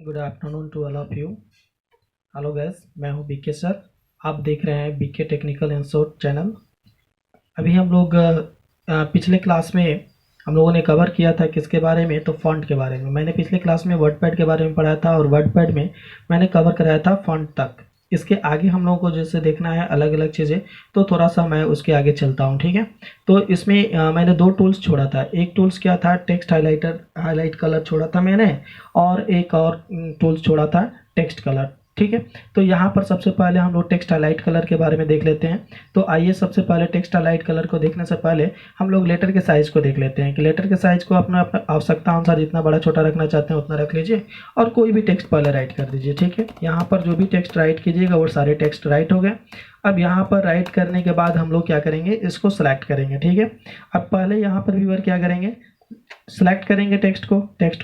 Good afternoon to all of you. Hello guys, मैं हूं BK sir. आप देख रहे हैं बीके टेक्निकल इंस्टीट्यूट चैनल। अभी हम लोग पिछले क्लास में हम लोगों ने कवर किया था किसके बारे में, तो फॉन्ट के बारे में। मैंने पिछले क्लास में वर्डपैड के बारे में पढ़ाया था और वर्डपैड में मैंने कवर कराया था फॉन्ट तक। इसके आगे हम लोगों को जैसे देखना है अलग अलग चीज़ें, तो थोड़ा सा मैं उसके आगे चलता हूँ, ठीक है। तो इसमें मैंने दो टूल्स छोड़ा था। एक टूल्स क्या था, टेक्स्ट हाईलाइट कलर छोड़ा था मैंने, और एक और टूल्स छोड़ा था टेक्स्ट कलर, ठीक है। तो यहाँ पर सबसे पहले हम लोग टेक्स्ट हाईलाइट कलर के बारे में देख लेते हैं। तो आइए सबसे पहले टेक्स्ट हाईलाइट कलर को देखने से पहले हम लोग लेटर के साइज को देख लेते हैं कि लेटर के साइज को अपना आवश्यकता अनुसार जितना बड़ा छोटा रखना चाहते हैं उतना रख लीजिए और कोई भी टेक्स्ट पहले राइट कर दीजिए, ठीक है। यहाँ पर जो भी टेक्स्ट राइट कीजिएगा वो सारे टेक्स्ट राइट हो गए। अब यहाँ पर राइट करने के बाद हम लोग क्या करेंगे, इसको सेलेक्ट करेंगे, ठीक है। अब पहले यहाँ पर व्यूअर क्या करेंगे, सेलेक्ट करेंगे टेक्स्ट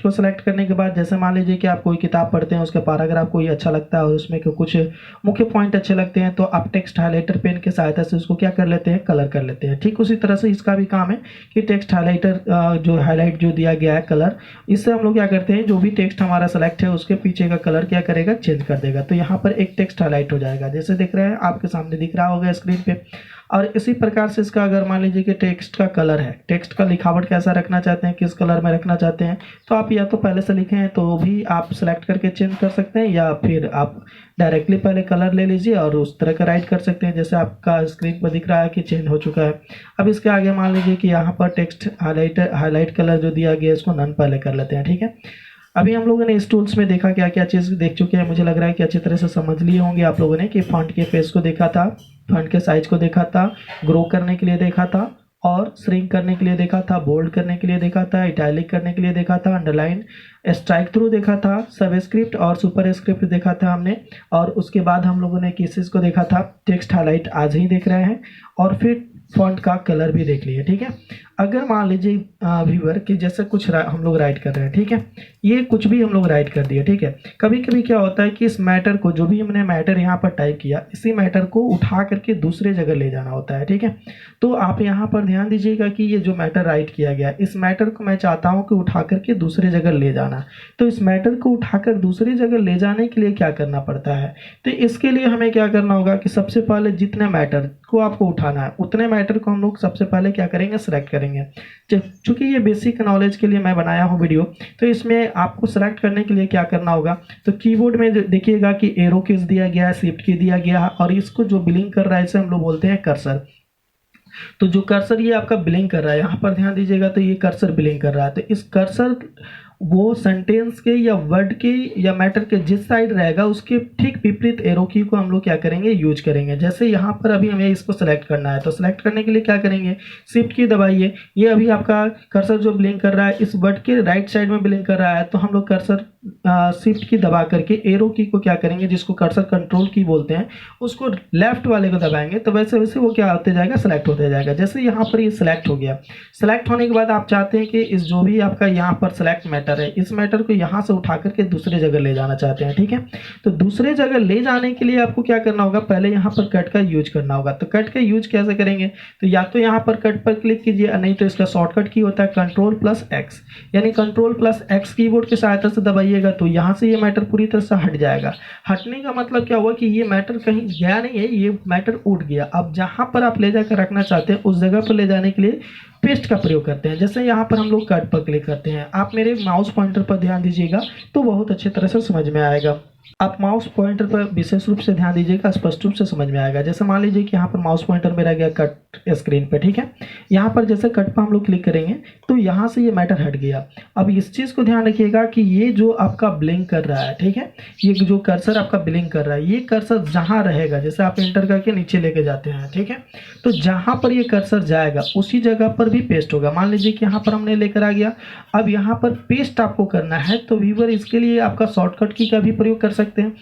को सेलेक्ट करने के बाद जैसे मान लीजिए कि आप कोई किताब पढ़ते हैं, उसका पैराग्राफ कोई अच्छा लगता है और उसमें कुछ मुख्य पॉइंट अच्छे लगते हैं, तो आप टेक्स्ट हाइलाइटर पेन की सहायता से उसको क्या कर लेते हैं, कलर कर लेते हैं। ठीक उसी तरह से इसका भी काम है कि टेक्स्ट हाइलाइटर जो हाईलाइट जो दिया गया है कलर, इससे हम लोग क्या करते हैं, जो भी टेक्स्ट हमारा सेलेक्ट है उसके पीछे का कलर क्या करेगा, चेंज कर देगा। तो यहाँ पर एक टेक्स्ट हाईलाइट हो जाएगा, जैसे दिख रहे हैं आपके सामने दिख रहा होगा स्क्रीन पे। और इसी प्रकार से इसका अगर मान लीजिए कि टेक्स्ट का कलर है, टेक्स्ट का लिखावट कैसा रखना चाहते हैं, किस कलर में रखना चाहते हैं, तो आप या तो पहले से लिखे हैं तो भी आप सेलेक्ट करके चेंज कर सकते हैं, या फिर आप डायरेक्टली पहले कलर ले लीजिए और उस तरह का राइट कर सकते हैं जैसे आपका स्क्रीन पर दिख रहा है कि चेंज हो चुका है। अब इसके आगे मान लीजिए कि यहाँ पर टेक्स्ट हाईलाइट कलर जो दिया गया है इसको नन पहले कर लेते हैं, ठीक है। अभी हम लोगों ने इस टूल्स में देखा क्या क्या चीज़ देख चुके हैं, मुझे लग रहा है कि अच्छी तरह से समझ लिए होंगे आप लोगों ने कि फॉन्ट के फेस को देखा था, फॉन्ट के साइज को देखा था, ग्रो करने के लिए देखा था, और श्रिंक करने के लिए देखा था, बोल्ड करने के लिए देखा था, इटैलिक करने के लिए देखा था, अंडरलाइन स्ट्राइक थ्रू देखा था, सबस्क्रिप्ट और सुपर स्क्रिप्ट देखा था हमने। और उसके बाद हम लोगों ने किस चीज़ को देखा था, टेक्स्ट हाईलाइट आज ही देख रहे हैं, और फिर फॉन्ट का कलर भी देख लिए, ठीक है। अगर मान लीजिए व्यूअर कि जैसे कुछ हम लोग राइट कर रहे हैं, ठीक है, ये कुछ भी हम लोग राइट कर दिए, ठीक है। कभी कभी क्या होता है कि इस मैटर को, जो भी हमने मैटर यहाँ पर टाइप किया, इसी मैटर को उठा करके दूसरे जगह ले जाना होता है, ठीक है। तो आप यहाँ पर ध्यान दीजिएगा कि ये जो मैटर राइट किया गया, इस मैटर को मैं चाहता हूँ कि उठा करके दूसरे जगह ले जाना। तो इस मैटर को उठाकर दूसरी जगह ले जाने के लिए क्या करना पड़ता है, तो इसके लिए हमें क्या करना होगा कि सबसे पहले जितने मैटर को आपको उठाना है उतने मैटर को हम लोग सबसे पहले क्या करेंगे, सेलेक्ट करेंगे। चूंकि ये बेसिक नॉलेज के लिए मैं बनाया हूँ वीडियो, तो इसमें आपको सेलेक्ट करने के लिए क्या करना होगा, तो कीबोर्ड में देखिएगा कि एरो कीज दिया गया है, शिफ्ट की दिया गया है, और इसको जो बिलिंग कर रहा है इसे हम लोग बोलते हैं कर्सर। तो जो कर्सर ये आपका बिलिंग कर रहा है, यहाँ पर ध्यान दीजिएगा, तो ये कर्सर बिलिंग कर रहा है। तो इस कर्सर वो सेंटेंस के या वर्ड के या मैटर के जिस साइड रहेगा उसके ठीक विपरीत एरो की को हम लोग क्या करेंगे, यूज करेंगे। जैसे यहाँ पर अभी हमें इसको सेलेक्ट करना है, तो सेलेक्ट करने के लिए क्या करेंगे, शिफ्ट की दबाइए। ये अभी आपका कर्सर जो ब्लिंक कर रहा है इस वर्ड के राइट साइड में ब्लिंक कर रहा है, तो हम लोग कर्सर शिफ्ट की दबा करके एरो की को क्या करेंगे, जिसको कर्सर कंट्रोल की बोलते हैं, उसको लेफ्ट वाले को दबाएंगे, तो वैसे वैसे वो क्या होते जाएगा, सेलेक्ट होते जाएगा। जैसे यहाँ पर ये सेलेक्ट हो गया, सेलेक्ट होने के बाद आप चाहते हैं कि इस जो भी आपका यहाँ पर सेलेक्ट मैटर है, इस मैटर को यहाँ से उठा करके दूसरे जगह ले जाना चाहते हैं, ठीक है। तो दूसरे जगह ले जाने के लिए आपको क्या करना होगा, पहले यहाँ पर कट का यूज करना होगा। तो कट का यूज कैसे करेंगे, तो या तो यहाँ पर कट पर क्लिक कीजिए, नहीं तो इसका शॉर्टकट की होता है Ctrl+X, यानी Ctrl+X कीबोर्ड की सहायता से दबाइएगा, तो यहाँ से ये मैटर पूरी तरह से हट जाएगा। हटने का मतलब क्या हुआ कि ये मैटर कहीं गया नहीं है, ये मैटर उठ गया। अब जहाँ पर आप ले जाकर रखना चाहते हैं उस जगह पर ले जाने के लिए पेस्ट का प्रयोग करते हैं। जैसे यहाँ पर हम लोग कट पर क्लिक करते हैं, आप मेरे माउस पॉइंटर पर ध्यान दीजिएगा तो बहुत अच्छी तरह से समझ में आएगा। आप माउस पॉइंटर पर विशेष रूप से ध्यान दीजिएगा, स्पष्ट रूप से समझ में आएगा। जैसे मान लीजिए कि यहाँ पर माउस पॉइंटर मेरा गया कट स्क्रीन पे, ठीक है। यहाँ पर जैसे कट पर हम लोग क्लिक करेंगे तो यहाँ से ये मैटर हट गया। अब इस चीज़ को ध्यान रखिएगा कि ये जो आपका ब्लिंक कर रहा है, ठीक है, ये जो कर्सर आपका ब्लिंक कर रहा है, ये कर्सर जहाँ रहेगा, जैसे आप एंटर करके नीचे लेके जाते हैं, ठीक है, तो जहाँ पर ये कर्सर जाएगा उसी जगह पर भी पेस्ट होगा। मान लीजिए कि यहाँ पर हमने लेकर आ गया, अब यहाँ पर पेस्ट आपको करना है, तो व्यूअर इसके लिए आपका शॉर्टकट की का भी प्रयोग कर सकते हैं।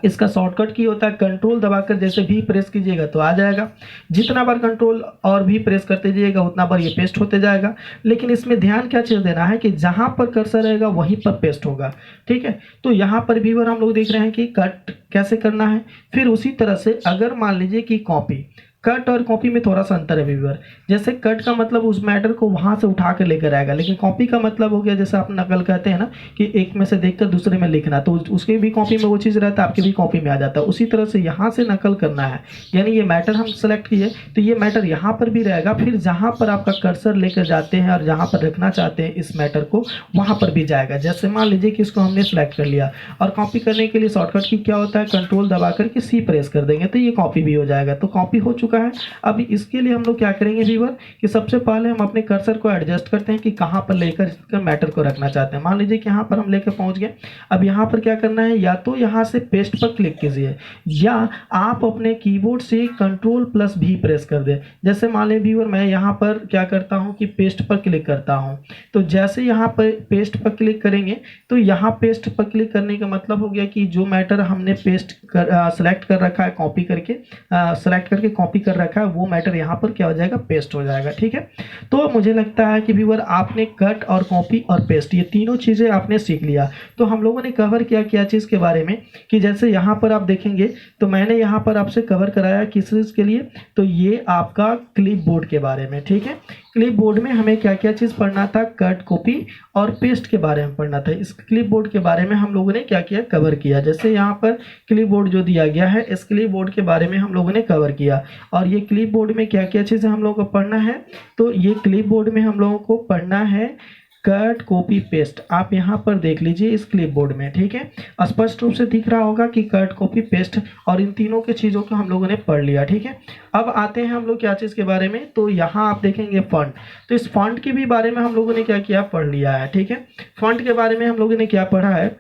इसका शॉर्टकट की होता है कंट्रोल दबाकर जैसे भी प्रेस कीजिएगा तो आ जाएगा, जितना बार कंट्रोल और भी प्रेस करते जाइएगा उतना बार ये पेस्ट होते जाएगा। लेकिन इसमें ध्यान क्या चीज़ देना है कि जहाँ पर कर्सर रहेगा वहीं पर पेस्ट होगा, ठीक है। तो यहाँ पर भी हम लोग देख रहे हैं कि कट कैसे करना है। फिर उसी तरह से अगर मान लीजिए कि कॉपी कट और कॉपी में थोड़ा सा अंतर है व्यूअर। जैसे कट का मतलब उस मैटर को वहाँ से उठा कर लेकर आएगा, लेकिन कॉपी का मतलब हो गया जैसे आप नकल कहते हैं ना कि एक में से देखकर दूसरे में लिखना, तो उसके भी कॉपी में वो चीज़ रहता है, आपके भी कॉपी में आ जाता है। उसी तरह से यहाँ से नकल करना है, यानी ये मैटर हम सेलेक्ट किए तो ये मैटर यहाँ पर भी रहेगा, फिर जहाँ पर आपका कर्सर लेकर जाते हैं और जहाँ पर रखना चाहते हैं इस मैटर को वहाँ पर भी जाएगा। जैसे मान लीजिए कि इसको हमने सेलेक्ट कर लिया और कॉपी करने के लिए शॉर्टकट की क्या होता है, कंट्रोल दबा करके सी प्रेस कर देंगे तो ये कॉपी भी हो जाएगा। तो कॉपी हो चुका है। अब इसके लिए हम लोग क्या करेंगे व्यूअर कि सबसे पहले हम अपने कर्सर को एडजस्ट करते हैं कि कहाँ पर लेकर इसका मैटर को रखना चाहते हैं। मान लीजिए कि यहाँ पर हम लेकर पहुँच गए। अब यहाँ पर क्या करना है, या तो यहाँ से पेस्ट पर क्लिक कीजिए या आप अपने कीबोर्ड से कंट्रोल+V प्रेस कर दें। जैसे मान लीजिए व्यूअर मैं यहाँ पर क्या करता हूँ कि पेस्ट पर क्लिक करता हूँ, तो जैसे यहाँ पर पेस्ट पर क्लिक करेंगे तो यहाँ पेस्ट पर क्लिक करने का मतलब हो गया कि जो मैटर हमने पेस्ट कर सेलेक्ट कर रखा है, कॉपी करके सेलेक्ट करके कॉपी कर रखा है, वो मैटर यहाँ पर क्या हो जाएगा, पेस्ट हो जाएगा। ठीक है, तो मुझे लगता है कि व्यूअर आपने कट और कॉपी और पेस्ट ये तीनों चीज़ें आपने सीख लिया। तो हम लोगों ने कवर किया क्या चीज़ के बारे में कि जैसे यहाँ पर आप देखेंगे तो मैंने यहाँ पर आपसे कवर कराया किस चीज़ के लिए, तो ये आपका क्लिपबोर्ड के बारे में। ठीक है, क्लिपबोर्ड में हमें क्या क्या चीज़ पढ़ना था, कट, कॉपी और पेस्ट के बारे में पढ़ना था। इस क्लिपबोर्ड के बारे में हम लोगों ने क्या किया, कवर किया। जैसे यहाँ पर क्लिपबोर्ड जो दिया गया है, इस क्लिपबोर्ड के बारे में हम लोगों ने कवर किया। और ये क्लिपबोर्ड में क्या क्या चीज़ें हम लोगों को पढ़ना है, तो ये क्लिपबोर्ड में हम लोगों को पढ़ना है कट, कॉपी, पेस्ट। आप यहाँ पर देख लीजिए इस क्लिपबोर्ड में। ठीक है, स्पष्ट रूप से दिख रहा होगा कि कट, कॉपी, पेस्ट और इन तीनों के चीज़ों को हम लोगों ने पढ़ लिया। ठीक है, अब आते हैं हम लोग क्या चीज़ के बारे में, तो यहाँ आप देखेंगे फॉन्ट। तो इस फॉन्ट के भी बारे में हम लोगों ने क्या किया, पढ़ लिया है। ठीक है, फॉन्ट के बारे में हम लोगों ने क्या पढ़ा है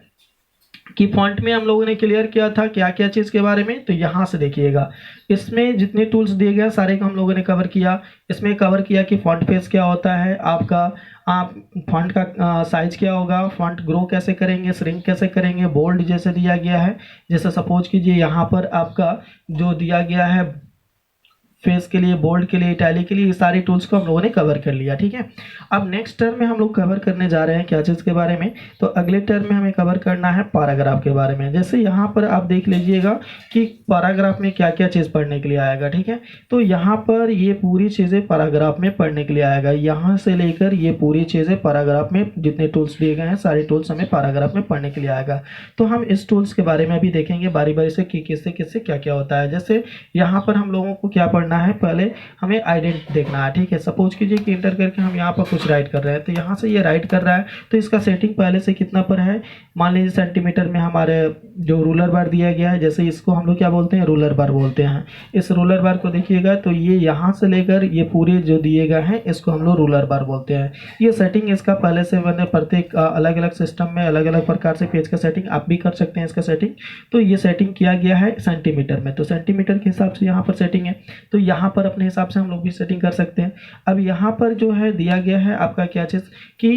कि फॉन्ट में हम लोगों ने क्लियर किया था क्या क्या चीज़ के बारे में। तो यहाँ से देखिएगा, इसमें जितने टूल्स दिए गए सारे को हम लोगों ने कवर किया। इसमें कवर किया कि फॉन्ट फेस क्या होता है, आपका आप फॉन्ट का साइज क्या होगा, फॉन्ट ग्रो कैसे करेंगे, श्रिंक कैसे करेंगे, बोल्ड जैसे दिया गया है। जैसे सपोज कीजिए यहाँ पर आपका जो दिया गया है फेस के लिए, बोल्ड के लिए, इटैली के लिए, ये सारे टूल्स को हम लोगों ने कवर कर लिया। ठीक है, अब नेक्स्ट टर्म में हम लोग कवर करने जा रहे हैं क्या चीज़ के बारे में, तो अगले टर्म में हमें कवर करना है पैराग्राफ के बारे में। जैसे यहाँ पर आप देख लीजिएगा कि पैराग्राफ में क्या क्या चीज़ पढ़ने के लिए आएगा। ठीक है, तो यहाँ पर ये पूरी चीज़ें पैराग्राफ में पढ़ने के लिए आएगा, यहाँ से लेकर ये पूरी चीज़ें पैराग्राफ में जितने टूल्स दिए गए हैं सारे टूल्स हमें पैराग्राफ में पढ़ने के लिए आएगा। तो हम इस टूल्स के बारे में भी देखेंगे बारी बारी से कि किससे किससे क्या क्या होता है। जैसे यहाँ पर हम लोगों को क्या पढ़ना है, पहले हमें आइडेंट देखना है। ठीक है, सपोज कीजिए कि इंटर करके हम यहाँ पर कुछ राइट कर रहे हैं, तो यहाँ से ये राइट कर रहा है तो इसका सेटिंग पहले से कितना पर है, मान लीजिए सेंटीमीटर में हमारे जो रूलर बार दिया गया है, जैसे इसको हम लोग क्या बोलते हैं, रूलर बार बोलते हैं। इस रूलर बार को देखिएगा तो ये यहाँ से लेकर ये पूरे जो दिए गए हैं इसको हम लोग रूलर बार बोलते हैं। ये सेटिंग इसका पहले से मैंने प्रत्येक अलग अलग सिस्टम में अलग अलग प्रकार से पेज का सेटिंग आप भी कर सकते हैं इसका सेटिंग। तो ये सेटिंग किया गया है सेंटीमीटर में, तो सेंटीमीटर के हिसाब से यहाँ पर सेटिंग है, तो यहाँ पर अपने हिसाब से हम लोग भी सेटिंग कर सकते हैं। अब यहाँ पर जो है दिया गया है आपका क्या चीज़ कि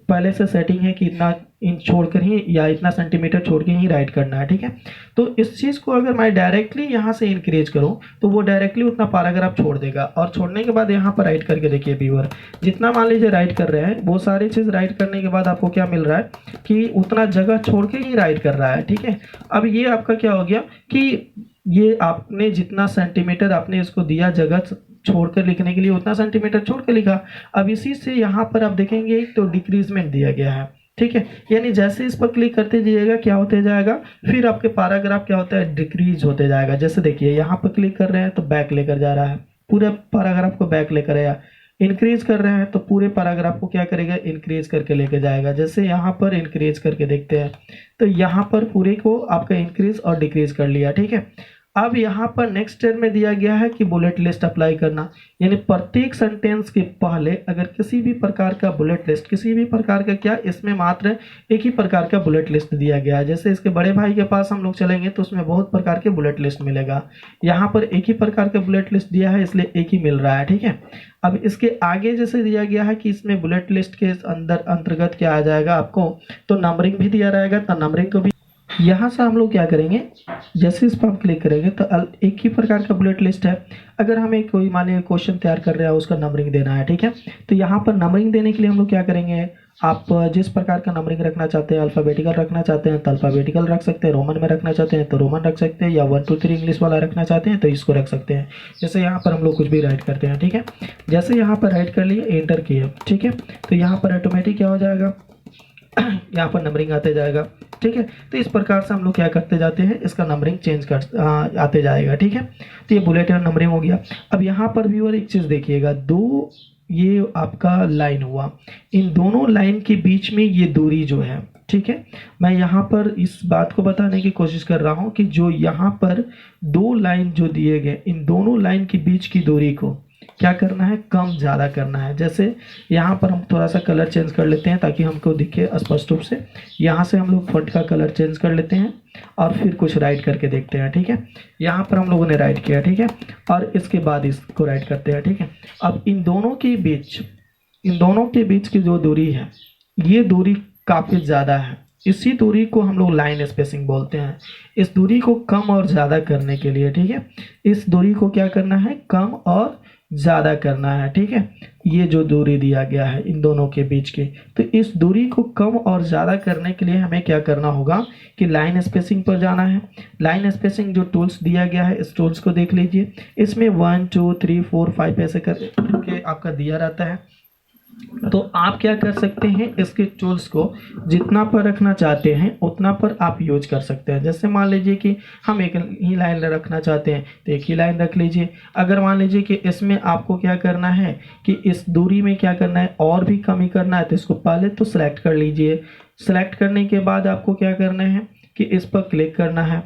पहले से सेटिंग है कि इतना इंच छोड़कर ही या इतना सेंटीमीटर छोड़ के ही राइट करना है। ठीक है, तो इस चीज़ को अगर मैं डायरेक्टली यहाँ से इंक्रीज करूँ तो वो डायरेक्टली उतना पैराग्राफ छोड़ देगा, और छोड़ने के बाद यहाँ पर राइट करके देखिए व्यूअर, जितना मान लीजिए राइट कर रहे हैं वो सारी चीज़ राइट करने के बाद आपको क्या मिल रहा है कि उतना जगह छोड़ के ही राइट कर रहा है। ठीक है, अब ये आपका क्या हो गया कि ये आपने जितना सेंटीमीटर आपने इसको दिया जगह छोड़कर लिखने के लिए उतना सेंटीमीटर छोड़ कर लिखा। अब इसी से यहाँ पर आप देखेंगे तो डिक्रीजमेंट दिया गया है। ठीक है, यानी जैसे इस पर क्लिक करते जाइएगा क्या होते जाएगा, फिर आपके पैराग्राफ क्या होता है, डिक्रीज होते जाएगा। जैसे देखिए यहाँ पर क्लिक कर रहे हैं तो बैक लेकर जा रहा है, पूरे पैराग्राफ को बैक लेकर आया। इंक्रीज कर रहे हैं तो पूरे पैराग्राफ को क्या करेगा, इंक्रीज करके लेके जाएगा। जैसे यहाँ पर इंक्रीज करके देखते हैं तो यहाँ पर पूरे को आपका इंक्रीज और डिक्रीज कर लिया। ठीक है, अब यहाँ पर नेक्स्ट स्टेप में दिया गया है कि बुलेट लिस्ट अप्लाई करना, यानी प्रत्येक सेंटेंस के पहले अगर किसी भी प्रकार का बुलेट लिस्ट, किसी भी प्रकार का क्या, इसमें मात्र एक ही प्रकार का बुलेट लिस्ट दिया गया है। जैसे इसके बड़े भाई के पास हम लोग चलेंगे तो उसमें बहुत प्रकार के बुलेट लिस्ट मिलेगा, यहाँ पर एक ही प्रकार का बुलेट लिस्ट दिया है इसलिए एक ही मिल रहा है। ठीक है, अब इसके आगे जैसे दिया गया है कि इसमें बुलेट लिस्ट के अंदर अंतर्गत क्या आ जाएगा आपको, तो नंबरिंग भी दिया रहेगा, तो नंबरिंग को भी यहाँ से हम लोग क्या करेंगे, जैसे इस पर हम क्लिक करेंगे तो एक ही प्रकार का बुलेट लिस्ट है। अगर हमें कोई मान लीजिए क्वेश्चन तैयार कर रहे हैं, उसका नंबरिंग देना है, ठीक है। तो यहाँ पर नंबरिंग देने के लिए हम लोग क्या करेंगे, आप जिस प्रकार का नंबरिंग रखना चाहते हैं, अल्फ़ाबेटिकल रखना चाहते हैं तो अल्फ़ाबेटिकल रख सकते हैं, रोमन में रखना चाहते हैं तो रोमन रख सकते हैं, या 1 2 3 इंग्लिश वाला रखना चाहते हैं तो इसको रख सकते हैं। जैसे यहाँ पर हम लोग कुछ भी राइट करते हैं, ठीक है। जैसे यहाँ पर राइट कर लिए, एंटर किए, ठीक है, तो यहाँ पर ऑटोमेटिक क्या हो जाएगा, यहाँ पर नंबरिंग आते जाएगा, ठीक है। तो इस प्रकार से हम लोग क्या करते जाते हैं, इसका नंबरिंग चेंज कर आते जाएगा, ठीक है। तो ये बुलेट नंबरिंग हो गया। अब यहाँ पर भी और एक चीज़ देखिएगा, दो ये आपका लाइन हुआ, इन दोनों लाइन के बीच में ये दूरी जो है, ठीक है। मैं यहाँ पर इस बात को बताने की कोशिश कर रहा हूँ कि जो यहाँ पर दो लाइन जो दिए गए, इन दोनों लाइन के बीच की दूरी को क्या करना है, कम ज़्यादा करना है। जैसे यहाँ पर हम थोड़ा सा कलर चेंज कर लेते हैं ताकि हमको दिखे स्पष्ट रूप से। यहाँ से हम लोग फॉन्ट का कलर चेंज कर लेते हैं और फिर कुछ राइट करके देखते हैं, ठीक है। यहाँ पर हम लोगों ने राइट किया, ठीक है, और इसके बाद इसको राइट करते हैं, ठीक है। अब इन दोनों के बीच की जो दूरी है, ये दूरी काफ़ी ज़्यादा है। इसी दूरी को हम लोग लाइन स्पेसिंग बोलते हैं। इस दूरी को कम और ज़्यादा करने के लिए, ठीक है, इस दूरी को क्या करना है, कम और ज़्यादा करना है, ठीक है। ये जो दूरी दिया गया है इन दोनों के बीच की, तो इस दूरी को कम और ज़्यादा करने के लिए हमें क्या करना होगा कि लाइन स्पेसिंग पर जाना है। लाइन स्पेसिंग जो टूल्स दिया गया है, इस टूल्स को देख लीजिए। इसमें 1 2 3 4 5 ऐसे करके आपका दिया रहता है। तो आप क्या कर सकते हैं, इसके टूल्स को जितना पर रखना चाहते हैं उतना पर आप यूज कर सकते हैं। जैसे मान लीजिए कि हम एक ही लाइन रखना चाहते हैं तो एक ही लाइन रख लीजिए। अगर मान लीजिए कि इसमें आपको क्या करना है कि इस दूरी में क्या करना है, और भी कमी करना है, तो इसको पहले तो सिलेक्ट कर लीजिए। सिलेक्ट करने के बाद आपको क्या करना है कि इस पर क्लिक करना है।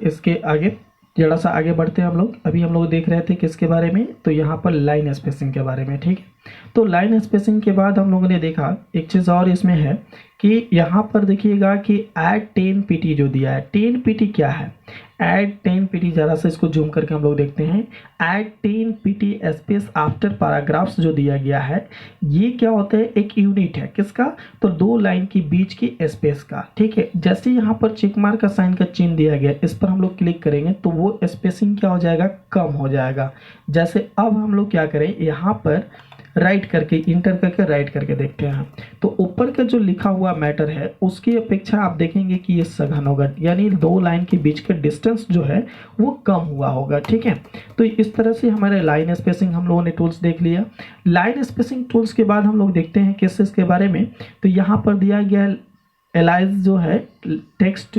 इसके आगे जरा सा आगे बढ़ते हैं हम लोग। अभी हम लोग देख रहे थे किसके बारे में, तो यहाँ पर लाइन स्पेसिंग के बारे में, ठीक है। तो लाइन स्पेसिंग के बाद हम लोगों ने देखा एक चीज़ और इसमें है कि यहाँ पर देखिएगा कि ऐड 10 pt जो दिया है। 10 pt क्या है, ऐड 10 pt, ज़रा सा इसको जूम करके हम लोग देखते हैं। Add 10 pt space after paragraphs जो दिया गया है, ये क्या होता है, एक यूनिट है किसका, तो दो लाइन के बीच की स्पेस का, ठीक है। जैसे यहाँ पर चेक मार्क का साइन का चिन्ह दिया गया, इस पर हम लोग क्लिक करेंगे तो वो स्पेसिंग क्या हो जाएगा, कम हो जाएगा। जैसे अब हम लोग क्या करें, यहाँ पर राइट करके इंटर करके राइट करके देखते हैं, तो ऊपर का जो लिखा हुआ मैटर है उसकी अपेक्षा आप देखेंगे कि ये सघन होगा, यानी दो लाइन के बीच का डिस्टेंस जो है वो कम हुआ होगा, ठीक है। तो इस तरह से हमारे लाइन स्पेसिंग हम लोगों ने टूल्स देख लिया। लाइन स्पेसिंग टूल्स के बाद हम लोग देखते हैं किस के बारे में, तो यहाँ पर दिया गया एलाइज जो है टेक्स्ट,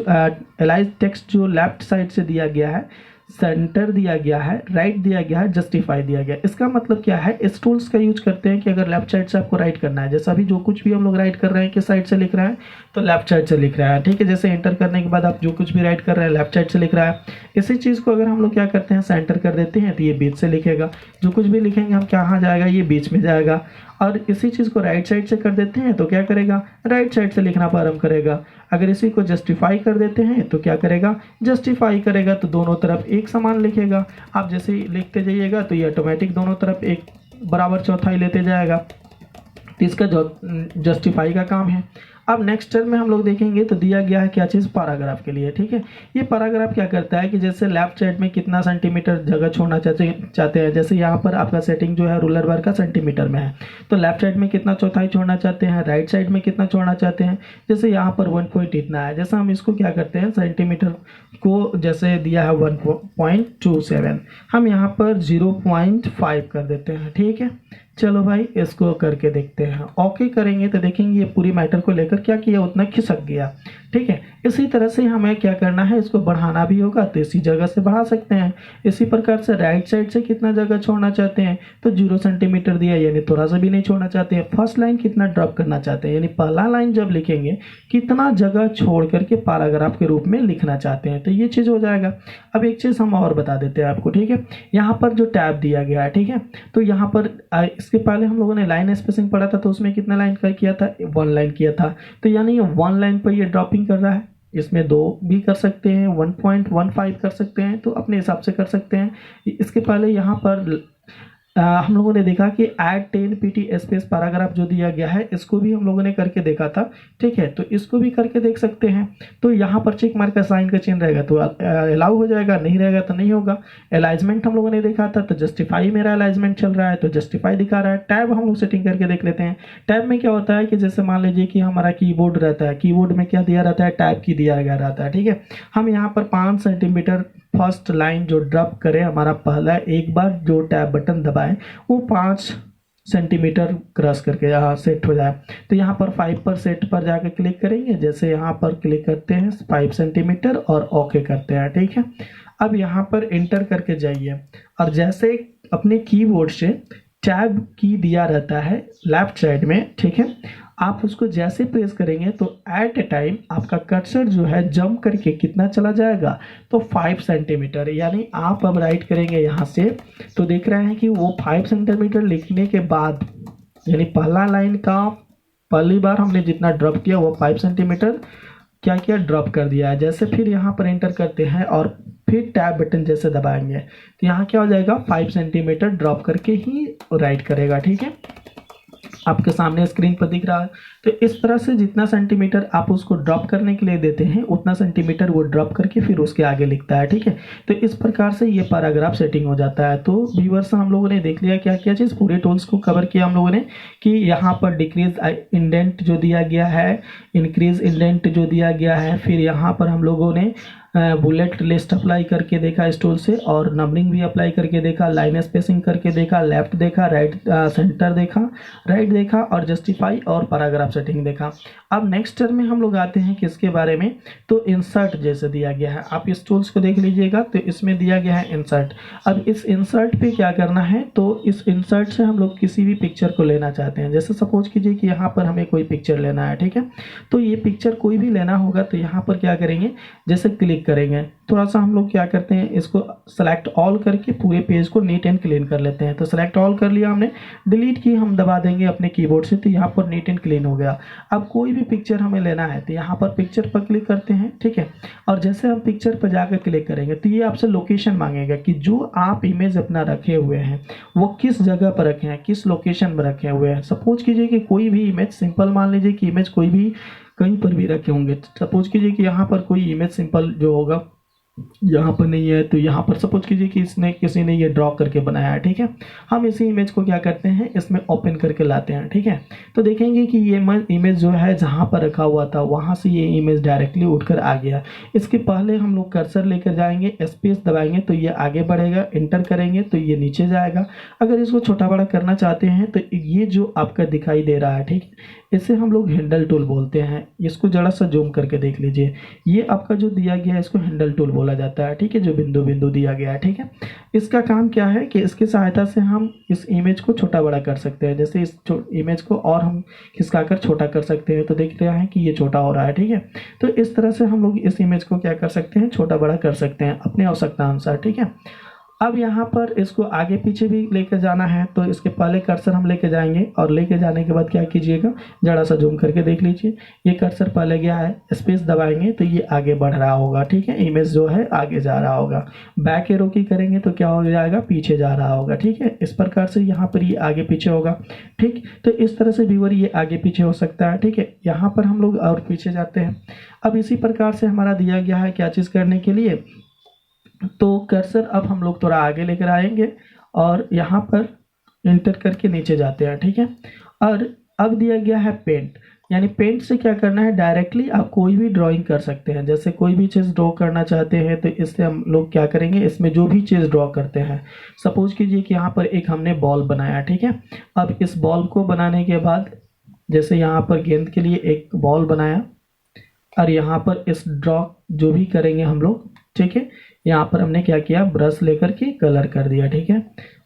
एलाइज टेक्स्ट जो लेफ्ट साइड से दिया गया है, सेंटर दिया गया है, राइट दिया गया है, जस्टिफाई दिया गया है। इसका मतलब क्या है, इस टूल्स का यूज करते हैं कि अगर लेफ्ट साइड से आपको राइट करना है, जैसा अभी जो कुछ भी हम लोग राइट कर रहे हैं किस साइड से लिख रहे हैं, तो लेफ्ट साइड से लिख रहा है, ठीक है। जैसे एंटर करने के बाद आप जो कुछ भी राइट कर रहे हैं लेफ्ट साइड से लिख रहा है। इसी चीज़ को अगर हम लोग क्या करते हैं, सेंटर कर देते हैं तो ये बीच से लिखेगा। जो कुछ भी लिखेंगे हम कहाँ जाएगा, ये बीच में जाएगा। और इसी चीज़ को राइट साइड से कर देते हैं तो क्या करेगा, राइट साइड से लिखना प्रारंभ करेगा। अगर इसी को जस्टिफाई कर देते हैं तो क्या करेगा, जस्टिफाई करेगा, तो दोनों तरफ एक समान लिखेगा। आप जैसे ही लिखते जाइएगा तो ये ऑटोमेटिक दोनों तरफ एक बराबर चौथाई लेते जाएगा। तो इसका जो जस्टिफाई का काम है। अब नेक्स्ट टर्म में हम लोग देखेंगे तो दिया गया है क्या चीज़, पैराग्राफ के लिए, ठीक है। ये पैराग्राफ क्या करता है कि जैसे लेफ्ट साइड में कितना सेंटीमीटर जगह छोड़ना चाहते हैं, जैसे यहाँ पर आपका सेटिंग जो है रूलर बार का सेंटीमीटर में है, तो लेफ्ट साइड में कितना चौथाई छोड़ना चाहते हैं, राइट साइड में कितना छोड़ना चाहते हैं। जैसे यहाँ पर 1 पॉइंट इतना है, जैसे हम इसको क्या करते हैं, सेंटीमीटर को जैसे दिया है 1.27, हम यहाँ पर 0.5 कर देते हैं, ठीक है। चलो भाई इसको करके देखते हैं। ओके करेंगे तो देखेंगे ये पूरी मैटर को लेकर क्या किया, उतना खिसक गया, ठीक है। इसी तरह से हमें क्या करना है, इसको बढ़ाना भी होगा तो इसी जगह से बढ़ा सकते हैं। इसी प्रकार से राइट साइड से कितना जगह छोड़ना चाहते हैं, तो 0 सेंटीमीटर दिया, यानी थोड़ा सा भी नहीं छोड़ना चाहते हैं। फर्स्ट लाइन कितना ड्रॉप करना चाहते हैं, यानी पहला लाइन जब लिखेंगे कितना जगह छोड़ करके पैराग्राफ के रूप में लिखना चाहते हैं, तो ये चीज़ हो जाएगा। अब एक चीज़ हम और बता देते हैं आपको, ठीक है। यहाँ पर जो टैब दिया गया है, ठीक है, तो यहाँ पर इसके पहले हम लोगों ने लाइन स्पेसिंग पढ़ा था तो उसमें कितना लाइन का किया था, 1 लाइन किया था। तो यानी 1 लाइन पर ये ड्रॉपिंग कर रहा है, इसमें 2 भी कर सकते हैं, 1.15 कर सकते हैं, तो अपने हिसाब से कर सकते हैं। इसके पहले यहाँ पर हम लोगों ने देखा कि ऐड 10 pt स्पेस पैराग्राफ जो दिया गया है इसको भी हम लोगों ने करके देखा था, ठीक है। तो इसको भी करके देख सकते हैं। तो यहाँ पर चेक मार्क का साइन का चिन्ह रहेगा तो अलाउ हो जाएगा, नहीं रहेगा तो नहीं होगा। अलाइजमेंट हम लोगों ने देखा था, तो जस्टिफाई मेरा अलाइजमेंट चल रहा है तो जस्टिफाई दिखा रहा है। टैब हम लोग सेटिंग करके देख लेते हैं। टैब में क्या होता है कि जैसे मान लीजिए कि हमारा कीबोर्ड रहता है, कीबोर्ड में क्या दिया रहता है, टैब की दिया गया रहता है, ठीक है। हम यहाँ पर 5 सेंटीमीटर फर्स्ट लाइन जो ड्रॉप करें, हमारा पहला एक बार जो टैब बटन दबाएं वो 5 सेंटीमीटर क्रॉस करके यहाँ सेट हो जाए। तो यहाँ पर 5 पर सेट पर जाकर क्लिक करेंगे। जैसे यहाँ पर क्लिक करते हैं 5 सेंटीमीटर और ओके करते हैं, ठीक है। अब यहाँ पर एंटर करके जाइए और जैसे अपने कीबोर्ड से टैब की दिया रहता है लेफ्ट साइड में, ठीक है। आप उसको जैसे प्रेस करेंगे तो एट ए टाइम आपका कर्सर जो है जंप करके कितना चला जाएगा, तो 5 सेंटीमीटर। यानी आप अब राइट करेंगे यहाँ से तो देख रहे हैं कि वो 5 सेंटीमीटर लिखने के बाद, यानी पहला लाइन का पहली बार हमने जितना ड्रॉप किया वो 5 सेंटीमीटर क्या किया, ड्रॉप कर दिया है। जैसे फिर यहाँ पर एंटर करते हैं और फिर टैब बटन जैसे दबाएंगे तो यहाँ क्या हो जाएगा, 5 सेंटीमीटर ड्रॉप करके ही राइट करेगा, ठीक है। आपके सामने स्क्रीन पर दिख रहा है। तो इस तरह से जितना सेंटीमीटर आप उसको ड्रॉप करने के लिए देते हैं उतना सेंटीमीटर वो ड्रॉप करके फिर उसके आगे लिखता है, ठीक है। तो इस प्रकार से ये पैराग्राफ सेटिंग हो जाता है। तो व्यूअर्स हम लोगों ने देख लिया क्या क्या चीज़, पूरे टूल्स को कवर किया हम लोगों ने कि यहाँ पर डिक्रीज इंडेंट जो दिया गया है, इंक्रीज इंडेंट जो दिया गया है, फिर यहाँ पर हम लोगों ने बुलेट लिस्ट अप्लाई करके देखा इस टूल से, और नंबरिंग भी अप्लाई करके देखा, लाइन स्पेसिंग करके देखा, लेफ्ट देखा, राइट सेंटर देखा, राइट देखा, और जस्टिफाई और पैराग्राफ सेटिंग देखा। अब नेक्स्ट टर्म में हम लोग आते हैं किसके बारे में, तो इंसर्ट जैसे दिया गया है। आप इस टूल्स को देख लीजिएगा तो इसमें दिया गया है इंसर्ट। अब इस इंसर्ट पे क्या करना है, तो इस इंसर्ट से हम लोग किसी भी पिक्चर को लेना चाहते हैं। जैसे सपोज कीजिए कि यहाँ पर हमें कोई पिक्चर लेना है, ठीक है। तो ये पिक्चर कोई भी लेना होगा तो यहाँ पर क्या करेंगे, जैसे क्लिक करेंगे, थोड़ा सा हम लोग क्या करते हैं, इसको सेलेक्ट ऑल करके पूरे पेज को नीट एंड क्लीन कर लेते हैं। तो सेलेक्ट ऑल कर लिया हमने, डिलीट की हम दबा देंगे अपने कीबोर्ड से, तो यहाँ पर नीट एंड क्लीन हो गया। अब कोई भी पिक्चर हमें लेना है तो यहाँ पर पिक्चर पर क्लिक करते हैं, ठीक है। और जैसे हम पिक्चर पर जाकर क्लिक करेंगे तो ये आपसे लोकेशन मांगेगा कि जो आप इमेज अपना रखे हुए हैं वो किस जगह पर रखे हैं, किस लोकेशन पर रखे हुए हैं। सपोज कीजिए कि कोई भी इमेज, सिंपल मान लीजिए कि इमेज कोई भी कहीं पर भी रखे होंगे। सपोज कीजिए कि यहाँ पर कोई इमेज सिंपल जो होगा यहाँ पर नहीं है, तो यहाँ पर सपोज कीजिए कि किसी ने ये ड्रॉ करके बनाया है, ठीक है। हम इसी इमेज को क्या करते हैं, इसमें ओपन करके लाते हैं, ठीक है। तो देखेंगे कि ये इमेज जो है जहाँ पर रखा हुआ था वहाँ से ये इमेज डायरेक्टली उठकर आ गया। इसके पहले हम लोग कर्सर लेकर जाएंगे, स्पेस दबाएंगे तो ये आगे बढ़ेगा, एंटर करेंगे तो ये नीचे जाएगा। अगर इसको छोटा बड़ा करना चाहते हैं तो ये जो आपका दिखाई दे रहा है, ठीक है, इसे हम लोग हैंडल टूल बोलते हैं। इसको जरा सा जूम करके देख लीजिए, ये आपका जो दिया गया है इसको हैंडल टूल बोला जाता है, ठीक है, जो बिंदु बिंदु दिया गया है, ठीक है। इसका काम क्या है कि इसकी सहायता से हम इस इमेज को छोटा बड़ा कर सकते हैं। जैसे इस इमेज को और हम खिसकाकर छोटा कर सकते हैं, तो देख रहे हैं कि ये छोटा हो रहा है, ठीक है। तो इस तरह से हम लोग इस इमेज को क्या कर सकते हैं, छोटा बड़ा कर सकते हैं अपने आवश्यकता अनुसार, ठीक है। अब यहाँ पर इसको आगे पीछे भी लेकर जाना है तो इसके पहले कर्सर हम लेके जाएंगे, और लेके जाने के बाद क्या कीजिएगा, जरा सा जूम करके देख लीजिए, ये कर्सर पहले गया है, स्पेस दबाएंगे तो ये आगे बढ़ रहा होगा, ठीक है, इमेज जो है आगे जा रहा होगा। बैक एरो की करेंगे तो क्या हो जाएगा, पीछे जा रहा होगा, ठीक है। इस प्रकार से यहाँ पर ये आगे पीछे होगा, ठीक। तो इस तरह से व्यूअर ये आगे पीछे हो सकता है, ठीक है। यहाँ पर हम लोग और पीछे जाते हैं। अब इसी प्रकार से हमारा दिया गया है क्या चीज़ करने के लिए, तो कर्सर अब हम लोग थोड़ा आगे लेकर आएंगे और यहाँ पर इंटर करके नीचे जाते हैं, ठीक है। और अब दिया गया है पेंट, यानी पेंट से क्या करना है, डायरेक्टली आप कोई भी ड्राइंग कर सकते हैं। जैसे कोई भी चीज़ ड्रॉ करना चाहते हैं तो इससे हम लोग क्या करेंगे, इसमें जो भी चीज़ ड्रॉ करते हैं, सपोज कीजिए कि यहाँ पर एक हमने बॉल बनाया, ठीक है। अब इस बॉल को बनाने के बाद जैसे यहाँ पर गेंद के लिए एक बॉल बनाया, और यहाँ पर इस ड्रॉ जो भी करेंगे हम लोग, ठीक है, यहाँ पर हमने क्या किया, ब्रश लेकर के कलर कर दिया, ठीक है।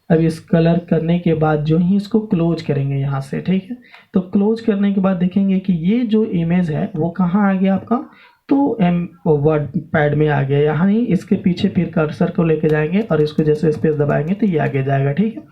अब इस कलर करने के बाद जो ही इसको क्लोज करेंगे यहाँ से, ठीक है। तो क्लोज करने के बाद देखेंगे कि ये जो इमेज है वो कहाँ आ गया आपका, तो वर्ड पैड में आ गया। यहाँ नहीं, इसके पीछे फिर कर्सर को लेके जाएंगे और इसको जैसे स्पेस दबाएंगे तो ये आगे जाएगा, ठीक है।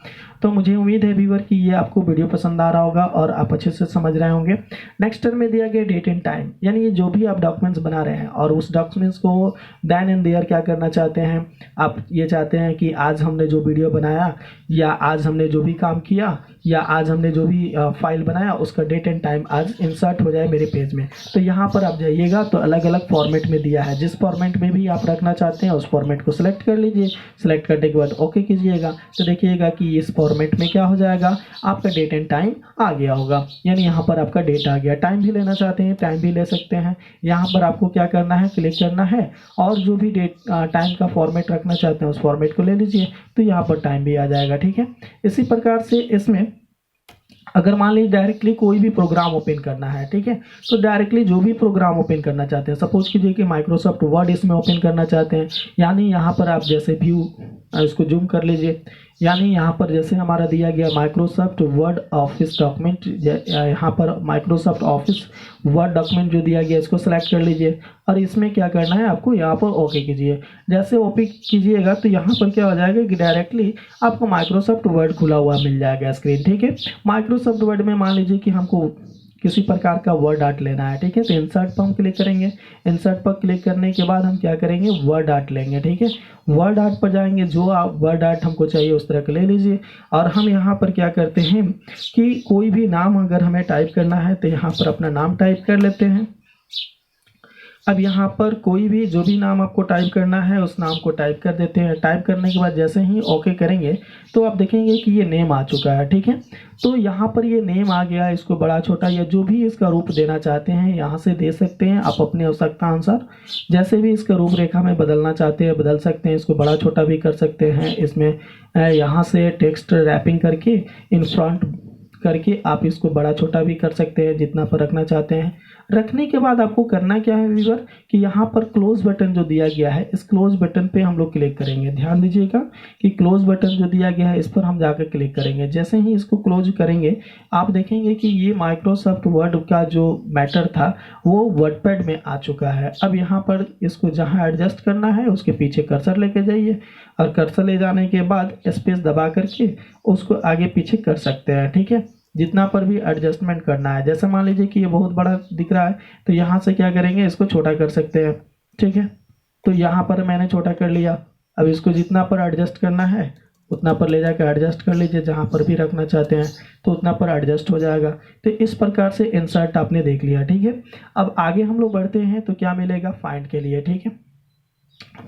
तो मुझे उम्मीद है व्यूअर कि ये आपको वीडियो पसंद आ रहा होगा और आप अच्छे से समझ रहे होंगे। नेक्स्ट टर्म में दिया गया डेट एंड टाइम, यानी ये जो भी आप डॉक्यूमेंट्स बना रहे हैं और उस डॉक्यूमेंट्स को देन एंड देयर क्या करना चाहते हैं, आप ये चाहते हैं कि आज हमने जो वीडियो बनाया या आज हमने जो भी काम किया या आज हमने जो भी फाइल बनाया उसका डेट एंड टाइम आज इंसर्ट हो जाए मेरे पेज में। तो यहाँ पर आप जाइएगा तो अलग अलग फॉर्मेट में दिया है, जिस फॉर्मेट में भी आप रखना चाहते हैं उस फॉर्मेट को सिलेक्ट कर लीजिए। सिलेक्ट करने के बाद ओके कीजिएगा तो देखिएगा कि इस फॉर्मेट में क्या हो जाएगा, आपका डेट एंड टाइम आ गया होगा, यानी यहाँ पर आपका डेट आ गया। टाइम भी लेना चाहते हैं टाइम भी ले सकते हैं। यहाँ पर आपको क्या करना है, क्लिक करना है और जो भी डेट टाइम का फॉर्मेट रखना चाहते हैं उस फॉर्मेट को ले लीजिए तो यहाँ पर टाइम भी आ जाएगा। ठीक है, इसी प्रकार से इसमें अगर मान लीजिए डायरेक्टली कोई भी प्रोग्राम ओपन करना है, ठीक है, तो डायरेक्टली जो भी प्रोग्राम ओपन करना चाहते हैं, सपोज कीजिए कि माइक्रोसॉफ्ट वर्ड इसमें ओपन करना चाहते हैं, यानी यहाँ पर आप जैसे व्यू इसको जूम कर लीजिए, यानी यहाँ पर जैसे हमारा दिया गया माइक्रोसॉफ्ट वर्ड ऑफिस डॉक्यूमेंट, यहाँ पर माइक्रोसॉफ्ट ऑफिस वर्ड डॉक्यूमेंट जो दिया गया इसको सेलेक्ट कर लीजिए और इसमें क्या करना है आपको यहाँ पर ओके कीजिए। जैसे ओके कीजिएगा तो यहाँ पर क्या हो जाएगा कि डायरेक्टली आपको माइक्रोसॉफ्ट वर्ड खुला हुआ मिल जाएगा स्क्रीन। ठीक है, माइक्रोसॉफ्ट वर्ड में मान लीजिए कि हमको किसी प्रकार का वर्ड आर्ट लेना है, ठीक है, तो इंसर्ट पर हम क्लिक करेंगे। इंसर्ट पर क्लिक करने के बाद हम क्या करेंगे, वर्ड आर्ट लेंगे। ठीक है, वर्ड आर्ट पर जाएंगे, जो आप वर्ड आर्ट हमको चाहिए उस तरह का ले लीजिए और हम यहाँ पर क्या करते हैं कि कोई भी नाम अगर हमें टाइप करना है तो यहाँ पर अपना नाम टाइप कर लेते हैं। अब यहाँ पर कोई भी जो भी नाम आपको टाइप करना है उस नाम को टाइप कर देते हैं। टाइप करने के बाद जैसे ही ओके करेंगे तो आप देखेंगे कि ये नेम आ चुका है। ठीक है, तो यहाँ पर ये नेम आ गया, इसको बड़ा छोटा या जो भी इसका रूप देना चाहते हैं यहाँ से दे सकते हैं आप अपने आवश्यकता अनुसार। जैसे भी इसका रूपरेखा में बदलना चाहते हैं बदल सकते हैं, इसको बड़ा छोटा भी कर सकते हैं। इसमें यहाँ से टेक्स्ट रैपिंग करके इन फ्रंट करके आप इसको बड़ा छोटा भी कर सकते हैं जितना पर रखना चाहते हैं। रखने के बाद आपको करना क्या है व्यूअर कि यहाँ पर क्लोज बटन जो दिया गया है इस क्लोज बटन पे हम लोग क्लिक करेंगे। ध्यान दीजिएगा कि क्लोज बटन जो दिया गया है इस पर हम जाकर क्लिक करेंगे। जैसे ही इसको क्लोज करेंगे आप देखेंगे कि ये माइक्रोसॉफ्ट वर्ड का जो मैटर था वो वर्डपैड में आ चुका है। अब यहाँ पर इसको जहाँ एडजस्ट करना है उसके पीछे कर्सर लेके जाइए और कर्सर ले जाने के बाद स्पेस दबा करके उसको आगे पीछे कर सकते हैं। ठीक है, जितना पर भी एडजस्टमेंट करना है। जैसे मान लीजिए कि ये बहुत बड़ा दिख रहा है तो यहाँ से क्या करेंगे, इसको छोटा कर सकते हैं। ठीक है, तो यहाँ पर मैंने छोटा कर लिया। अब इसको जितना पर एडजस्ट करना है उतना पर ले जाकर एडजस्ट कर लीजिए, जहाँ पर भी रखना चाहते हैं तो उतना पर एडजस्ट हो जाएगा। तो इस प्रकार से इंसर्ट आपने देख लिया। ठीक है, अब आगे हम लोग बढ़ते हैं तो क्या मिलेगा फाइंड के लिए। ठीक है,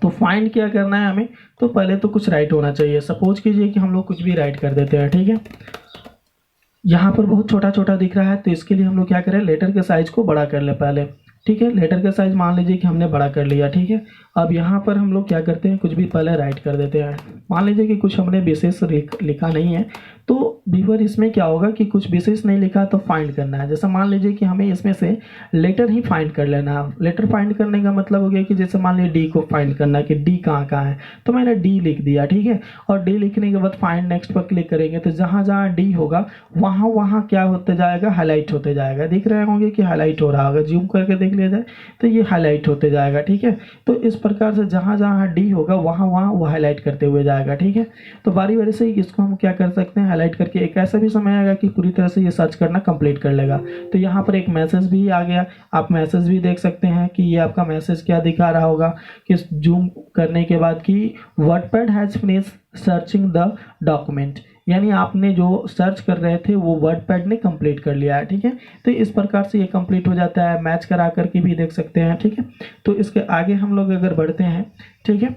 तो फाइंड क्या करना है हमें, तो पहले तो कुछ राइट होना चाहिए। सपोज कीजिए कि हम लोग कुछ भी राइट कर देते हैं। ठीक है, यहाँ पर बहुत छोटा छोटा दिख रहा है तो इसके लिए हम लोग क्या करें, लेटर के साइज को बड़ा कर ले पहले। ठीक है, लेटर का साइज मान लीजिए कि हमने बड़ा कर लिया। ठीक है, अब यहाँ पर हम लोग क्या करते हैं, कुछ भी पहले राइट कर देते हैं। मान लीजिए कि कुछ हमने विशेष लिखा नहीं है तो व्यूअर इसमें क्या होगा कि कुछ विशेष नहीं लिखा तो फाइंड करना है। जैसे मान लीजिए कि हमें इसमें से लेटर ही फाइंड कर लेना है। लेटर फाइंड करने का मतलब हो गया कि जैसे मान लीजिए डी को फाइंड करना है कि डी कहाँ कहाँ है, तो मैंने डी लिख दिया। ठीक है, और डी लिखने के बाद फाइंड नेक्स्ट पर क्लिक करेंगे तो जहाँ जहाँ डी होगा वहाँ वहाँ क्या होते जाएगा, हाईलाइट होते जाएगा। दिख रहे होंगे कि हाईलाइट हो रहा होगा, जूम करके देख लिया जाए तो ये हाईलाइट होते जाएगा। ठीक है, तो इस प्रकार से जहाँ जहाँ डी होगा वहाँ वहाँ वो हाईलाइट करते हुए जाएगा। ठीक है, तो बारी बारी से इसको हम क्या कर सकते हैं, हाईलाइट करके एक ऐसा भी समय आएगा कि पूरी तरह से ये सर्च करना कंप्लीट कर लेगा। तो यहाँ पर एक मैसेज भी आ गया, आप मैसेज भी देख सकते हैं कि ये आपका मैसेज क्या दिखा रहा होगा कि जूम करने के बाद कि WordPad has finished searching the document, यानी आपने जो सर्च कर रहे थे वो वर्डपैड ने कंप्लीट कर लिया है। ठीक है, तो इस प्रकार से ये कंप्लीट हो जाता है। मैच करा करके भी देख सकते हैं। ठीक है, तो इसके आगे हम लोग अगर बढ़ते हैं, ठीक है,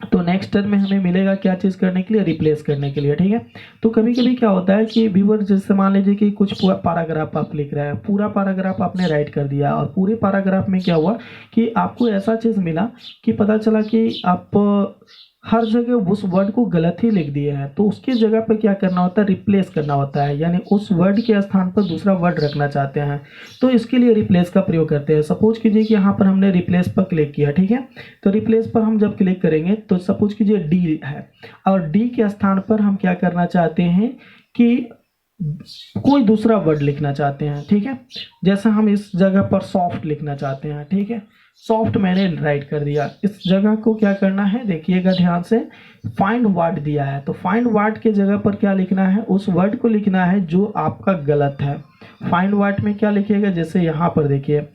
तो नेक्स्ट टर्म में हमें मिलेगा क्या चीज़ करने के लिए, रिप्लेस करने के लिए। ठीक है, तो कभी कभी क्या होता है कि व्यूअर जैसे मान लीजिए कि कुछ पैराग्राफ आप लिख रहे हैं, पूरा पैराग्राफ आपने राइट कर दिया और पूरे पैराग्राफ में क्या हुआ कि आपको ऐसा चीज़ मिला कि पता चला कि आप हर जगह उस वर्ड को गलत ही लिख दिए हैं। तो उसकी जगह पर क्या करना होता है, रिप्लेस करना होता है, यानी उस वर्ड के स्थान पर दूसरा वर्ड रखना चाहते हैं तो इसके लिए रिप्लेस का प्रयोग करते हैं। सपोज कीजिए कि यहाँ पर हमने रिप्लेस पर क्लिक किया। ठीक है, तो रिप्लेस पर हम जब क्लिक करेंगे तो सपोज कीजिए डी है और डी के स्थान पर हम क्या करना चाहते हैं कि कोई दूसरा वर्ड लिखना चाहते हैं, ठीक है। जैसे हम इस जगह पर सॉफ्ट लिखना चाहते हैं, ठीक है, सॉफ्ट मैंने राइट कर दिया। इस जगह को क्या करना है, देखिएगा ध्यान से, फाइंड वर्ड दिया है, तो फाइंड वर्ड के जगह पर क्या लिखना है, उस वर्ड को लिखना है जो आपका गलत है। फाइंड वर्ड में क्या लिखिएगा, जैसे यहाँ पर देखिए,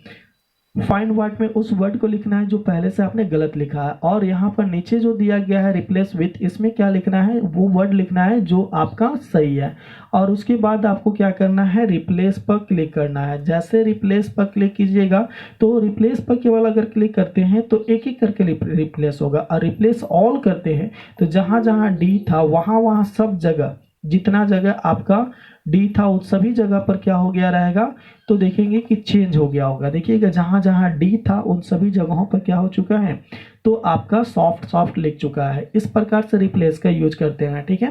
फाइंड वर्ड में उस वर्ड को लिखना है जो पहले से आपने गलत लिखा है, और यहाँ पर नीचे जो दिया गया है रिप्लेस विथ, इसमें क्या लिखना है, वो वर्ड लिखना है जो आपका सही है। और उसके बाद आपको क्या करना है, रिप्लेस पर क्लिक करना है। जैसे रिप्लेस पर क्लिक कीजिएगा तो रिप्लेस पर केवल अगर क्लिक करते हैं तो एक एक करके रिप्लेस होगा, और रिप्लेस ऑल करते हैं तो जहाँ जहाँ डी था वहाँ वहाँ सब जगह, जितना जगह आपका डी था उस सभी जगह पर क्या हो गया रहेगा, तो देखेंगे कि चेंज हो गया होगा। देखिएगा जहाँ जहाँ डी था उन सभी जगहों पर क्या हो चुका है, तो आपका सॉफ्ट लिख चुका है। इस प्रकार से रिप्लेस का यूज करते हैं, ठीक है।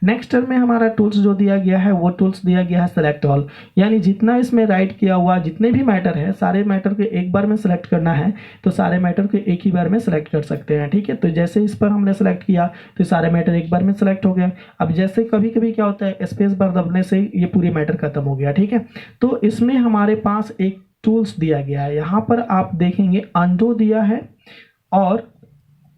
नेक्स्ट में हमारा टूल्स जो दिया गया है वो टूल्स दिया गया है सेलेक्ट ऑल, यानी जितना इसमें राइट किया हुआ जितने भी मैटर है सारे मैटर को एक बार में सेलेक्ट करना है, तो सारे मैटर को एक ही बार में सेलेक्ट कर सकते हैं, ठीक है। तो जैसे इस पर हमने सेलेक्ट किया तो सारे मैटर एक बार में सेलेक्ट हो गए। अब जैसे कभी कभी क्या होता है, स्पेस बार दबने से ये पूरी मैटर खत्म हो गया, ठीक है। तो इसमें हमारे पास एक टूल्स दिया गया है, यहाँ पर आप देखेंगे अंडो दिया है और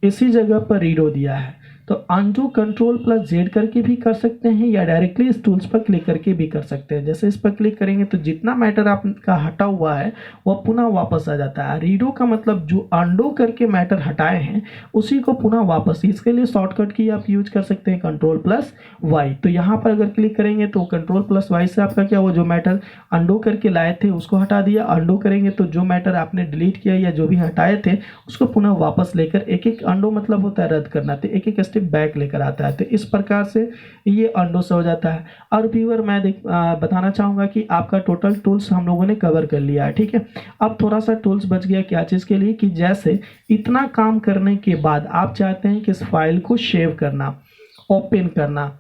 इसी जगह पर रीडो दिया है। तो अनडू कंट्रोल प्लस जेड करके भी कर सकते हैं या डायरेक्टली इस टूल्स पर क्लिक करके भी कर सकते हैं। जैसे इस पर क्लिक करेंगे तो जितना मैटर आपका हटा हुआ है वह पुनः वापस आ जाता है। रीडो का मतलब जो अनडू करके मैटर हटाए हैं उसी को पुनः वापस, इसके लिए शॉर्टकट की आप यूज कर सकते हैं कंट्रोल प्लस वाई। तो यहाँ पर अगर क्लिक करेंगे तो कंट्रोल प्लस वाई से आपका क्या हुआ, जो मैटर अनडू करके लाए थे उसको हटा दिया। अनडू करेंगे तो जो मैटर आपने डिलीट किया या जो भी हटाए थे उसको पुनः वापस लेकर, एक एक अनडू मतलब होता है रद्द करना, तो एक एक स्टेप बैक लेकर आता है। तो इस प्रकार से ये अनडू से हो जाता है। और व्यूअर मैं बताना चाहूँगा कि आपका टोटल टूल्स हम लोगों ने कवर कर लिया है, ठीक है। अब थोड़ा सा टूल्स बच गया, क्या चीज़ के लिए, कि जैसे इतना काम करने के बाद आप चाहते हैं कि इस फाइल को सेव करना, ओपन करना,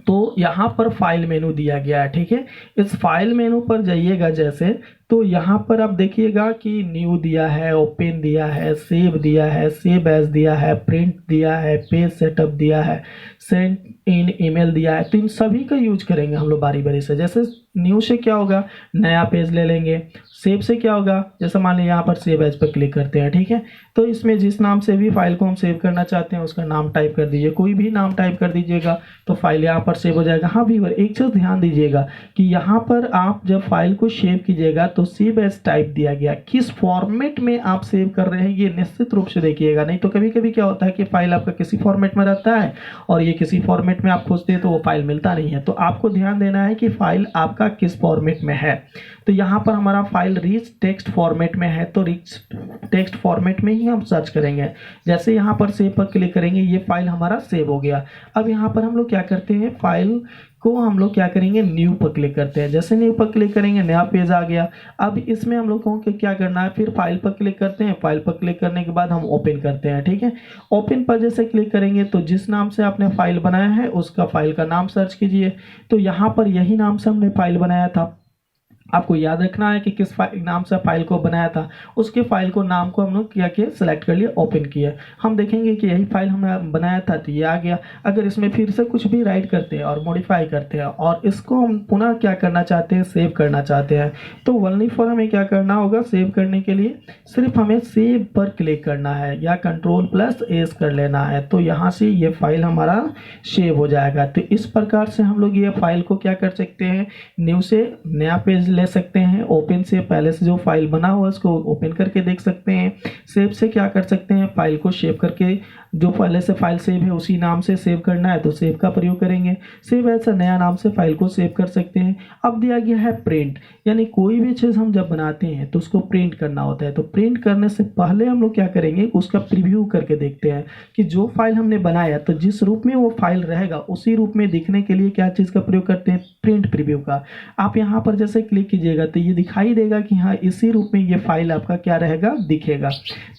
तो यहाँ पर फाइल मेनू दिया गया है, ठीक है। इस फाइल मेनू पर जाइएगा जैसे, तो यहाँ पर आप देखिएगा कि न्यू दिया है, ओपन दिया है, सेव दिया है, सेव एज दिया है, प्रिंट दिया है, पेज सेटअप दिया है, सेंड इन ईमेल दिया है। तो इन सभी का यूज करेंगे हम लोग बारी बारी से। जैसे न्यू से क्या होगा, नया पेज ले लेंगे। सेव से क्या होगा, जैसे मान लीजिए यहाँ पर सेव एज पर क्लिक करते हैं, ठीक है। तो इसमें जिस नाम से भी फाइल को हम सेव करना चाहते हैं उसका नाम टाइप कर दीजिए, कोई भी नाम टाइप कर दीजिएगा तो फाइल यहाँ पर सेव हो जाएगा। हाँ व्यूअर, एक चीज़ ध्यान दीजिएगा कि यहाँ पर आप जब फाइल को सेव कीजिएगा तो सेव एज टाइप दिया गया, किस फॉर्मेट में आप सेव कर रहे हैं ये निश्चित रूप से देखिएगा। नहीं तो कभी कभी क्या होता है कि फाइल आपका किसी फॉर्मेट में रहता है और ये किसी फॉर्मेट में आप खोजते हैं तो वो फाइल मिलता नहीं है। तो आपको ध्यान देना है कि फाइल आपका किस फॉर्मेट में है। तो यहाँ पर हमारा फाइल रिच टेक्स्ट फॉर्मेट में है, तो रिच टेक्स्ट फॉर्मेट में ही हम सर्च करेंगे। जैसे यहाँ पर सेव पर क्लिक करेंगे ये फाइल हमारा सेव हो गया। अब यहाँ पर हम लोग क्या करते हैं, फाइल को हम लोग क्या करेंगे, न्यू पर क्लिक करते हैं। जैसे न्यू पर क्लिक करेंगे नया पेज आ गया। अब इसमें हम लोगों को क्या करना है, फिर फाइल पर क्लिक करते हैं। फाइल पर क्लिक करने के बाद हम ओपन करते हैं, ठीक है। ओपन पर जैसे क्लिक करेंगे तो जिस नाम से आपने फाइल बनाया है उसका फाइल का नाम सर्च कीजिए। तो यहाँ पर यही नाम से हमने फाइल बनाया था, आपको याद रखना है कि किस नाम से फाइल को बनाया था, उसके फाइल को नाम को हम लोग क्या किया, सिलेक्ट कर लिया, ओपन किया। हम देखेंगे कि यही फाइल हमने बनाया था तो ये आ गया। अगर इसमें फिर से कुछ भी राइट करते हैं और मॉडिफाई करते हैं और इसको हम पुनः क्या करना चाहते हैं, सेव करना चाहते हैं, तो ओनली फॉर हमें क्या करना होगा, सेव करने के लिए सिर्फ हमें सेव पर क्लिक करना है या कंट्रोल प्लस एस कर लेना है। तो यहाँ से ये फाइल हमारा सेव हो जाएगा। तो इस प्रकार से हम लोग ये फाइल को क्या कर सकते हैं, न्यू से नया पेज ले सकते हैं, ओपन से पहले से जो फाइल बना हुआ है उसको ओपन करके देख सकते हैं, सेव से क्या कर सकते हैं, फाइल को सेव करके जो पहले से फाइल सेव है उसी नाम से सेव करना है तो सेव का प्रयोग करेंगे, सेव ऐसा नया नाम से फाइल को सेव कर सकते हैं। अब दिया गया है प्रिंट, यानी कोई भी चीज़ हम जब बनाते हैं तो उसको प्रिंट करना होता है। तो प्रिंट करने से पहले हम लोग क्या करेंगे, उसका प्रीव्यू करके देखते हैं कि जो फाइल हमने बनाया तो जिस रूप में वो फाइल रहेगा उसी रूप में दिखने के लिए क्या चीज़ का प्रयोग करते हैं, प्रिंट प्रीव्यू का। आप यहाँ पर जैसे क्लिक क्लिक कीजिएगा तो ये दिखाई देगा कि हाँ इसी रूप में ये फाइल आपका क्या रहेगा, दिखेगा।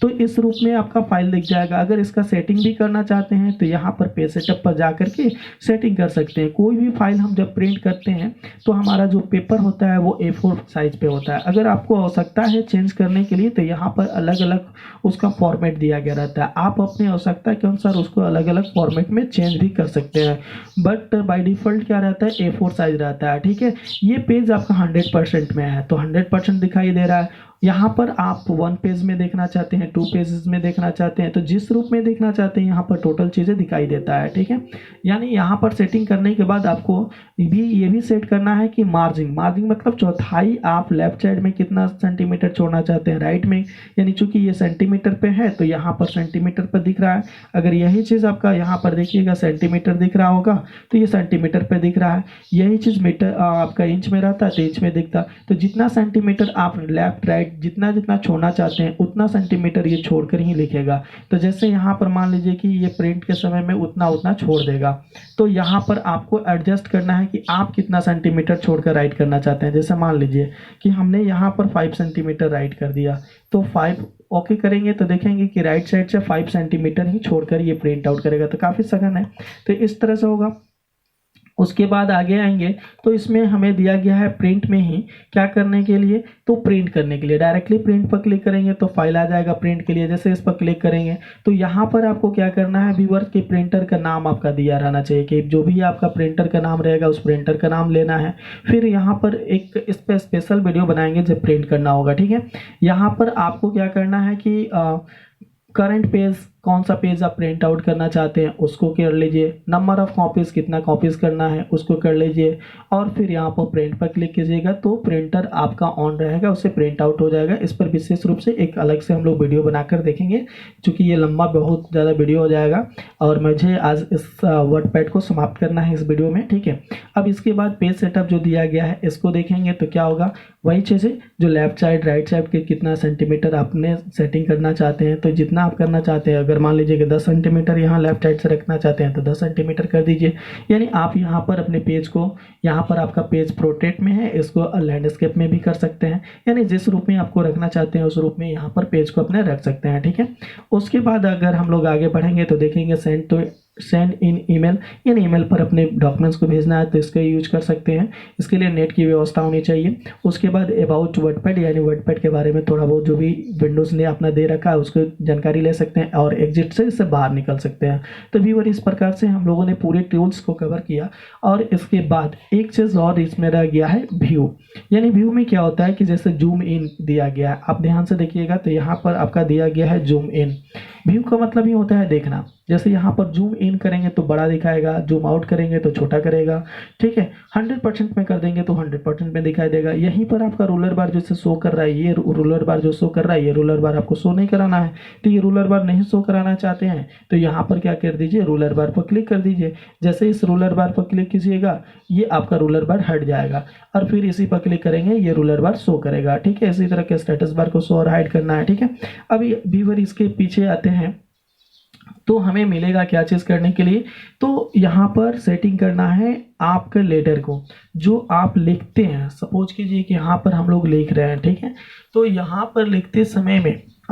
तो इस रूप में आपका फाइल दिख जाएगा। अगर इसका सेटिंग भी करना चाहते हैं तो यहाँ पर पेज सेटअप पर जा करके सेटिंग कर सकते हैं। कोई भी फाइल हम जब प्रिंट करते हैं तो हमारा जो पेपर होता है वो A4 साइज पे होता है। अगर आपको आवश्यकता है चेंज करने के लिए तो यहाँ पर अलग अलग उसका फॉर्मेट दिया गया रहता है। आप अपनी आवश्यकता के अनुसार उसको अलग अलग फॉर्मेट में चेंज भी कर सकते हैं, बट बाय डिफ़ॉल्ट क्या रहता है, A4 साइज रहता है। ठीक है, ये पेज आपका 100% में है तो 100% दिखाई दे रहा है। यहाँ पर आप 1 पेज में देखना चाहते हैं, 2 पेजेस में देखना चाहते हैं, तो जिस रूप में देखना चाहते हैं यहाँ पर टोटल चीज़ें दिखाई देता है। ठीक है, यानी यहाँ पर सेटिंग करने के बाद आपको ये भी सेट करना है कि मार्जिन मतलब चौथाई आप लेफ्ट साइड में कितना सेंटीमीटर छोड़ना चाहते हैं, राइट में, यानी चूंकि ये सेंटीमीटर पे है तो यहाँ पर सेंटीमीटर पर दिख रहा है। अगर यही चीज़ आपका यहाँ पर देखिएगा सेंटीमीटर दिख रहा होगा तो ये सेंटीमीटर पे दिख रहा है। यही चीज़ मीटर आपका इंच में रहता है तो इंच में दिखता। तो जितना सेंटीमीटर आप लेफ्ट राइट जितना छोड़ना चाहते हैं उतना सेंटीमीटर ये छोड़कर ही लिखेगा। तो जैसे यहाँ पर मान लीजिए कि ये प्रिंट के समय में उतना छोड़ देगा, तो यहाँ पर आपको एडजस्ट करना है कि आप कितना सेंटीमीटर छोड़कर राइट करना चाहते हैं। जैसे मान लीजिए कि हमने यहाँ पर 5 सेंटीमीटर राइट कर दिया, तो 5 ओके करेंगे तो देखेंगे कि राइट साइड से 5 सेंटीमीटर ही छोड़कर ये प्रिंट आउट करेगा। तो काफ़ी सघन है, तो इस तरह से होगा। उसके बाद आगे आएंगे तो इसमें हमें दिया गया है प्रिंट में ही क्या करने के लिए, तो प्रिंट करने के लिए डायरेक्टली प्रिंट पर क्लिक करेंगे तो फाइल आ जाएगा प्रिंट के लिए। जैसे इस पर क्लिक करेंगे तो यहाँ पर आपको क्या करना है, व्यूअर के प्रिंटर का नाम आपका दिया रहना चाहिए कि जो भी आपका प्रिंटर का नाम रहेगा उस प्रिंटर का नाम लेना है। फिर यहाँ पर एक इस पर स्पेशल वीडियो बनाएंगे जब प्रिंट करना होगा। ठीक है, यहाँ पर आपको क्या करना है कि करंट पेज, कौन सा पेज आप प्रिंट आउट करना चाहते हैं उसको कर लीजिए। नंबर ऑफ कॉपीज़, कितना कॉपीज़ करना है उसको कर लीजिए। और फिर यहाँ पर प्रिंट पर क्लिक कीजिएगा तो प्रिंटर आपका ऑन रहेगा, उससे प्रिंट आउट हो जाएगा। इस पर विशेष रूप से एक अलग से हम लोग वीडियो बनाकर देखेंगे, क्योंकि ये लंबा बहुत ज़्यादा वीडियो हो जाएगा और मुझे आज इस वर्डपैड को समाप्त करना है इस वीडियो में। ठीक है, अब इसके बाद पेज सेटअप जो दिया गया है इसको देखेंगे तो क्या होगा, वही चीज़ें जो लेफ्ट साइड राइट साइड के कितना सेंटीमीटर आपने सेटिंग करना चाहते हैं, तो जितना आप करना चाहते हैं, अगर मान लीजिए कि 10 सेंटीमीटर यहाँ लेफ्ट साइड से रखना चाहते हैं तो 10 सेंटीमीटर कर दीजिए। यानी आप यहाँ पर अपने पेज को, यहाँ पर आपका पेज पोर्ट्रेट में है, इसको लैंडस्केप में भी कर सकते हैं, यानी जिस रूप में आपको रखना चाहते हैं उस रूप में यहाँ पर पेज को अपने रख सकते हैं। ठीक है, उसके बाद अगर हम लोग आगे बढ़ेंगे तो देखेंगे सेंड इन ईमेल, यानी ईमेल पर अपने डॉक्यूमेंट्स को भेजना है तो इसका यूज कर सकते हैं। इसके लिए नेट की व्यवस्था होनी चाहिए। उसके बाद अबाउट वर्डपैड, यानी वर्डपैड के बारे में थोड़ा बहुत जो भी विंडोज़ ने अपना दे रखा है उसको जानकारी ले सकते हैं और एग्जिट से इससे बाहर निकल सकते हैं। तो व्यूअर, इस प्रकार से हम लोगों ने पूरे टूल्स को कवर किया। और इसके बाद एक चीज़ और इसमें रह गया है व्यू, यानी व्यू में क्या होता है कि जैसे जूम इन दिया गया है, आप ध्यान से देखिएगा तो यहाँ पर आपका दिया गया है जूम इन। व्यू का मतलब ही होता है देखना। जैसे यहाँ पर जूम इन करेंगे तो बड़ा दिखाएगा, जूम आउट करेंगे तो छोटा करेगा। ठीक है, 100% में कर देंगे तो 100% में दिखाई देगा। यहीं पर आपका रूलर बार जैसे शो कर रहा है, ये रूलर बार जो शो कर रहा है, ये रूलर बार आपको शो नहीं कराना है। तो ये रूलर बार नहीं शो कराना चाहते हैं तो यहाँ पर क्या कर दीजिए, रूलर बार पर क्लिक कर दीजिए। जैसे इस रूलर बार पर क्लिक कीजिएगा ये आपका रूलर बार हट जाएगा और फिर इसी पर क्लिक करेंगे ये रूलर बार शो करेगा। ठीक है, इसी तरह के स्टेटस बार को शो और हाइड करना है। ठीक है, अभी व्यूअर इसके पीछे आते हैं तो हमें मिलेगा क्या चीज़ करने के लिए, तो यहाँ पर सेटिंग करना है आपके लेटर को जो आप लिखते हैं। सपोज कीजिए कि यहाँ पर हम लोग लिख रहे हैं, ठीक है, तो यहाँ पर लिखते समय में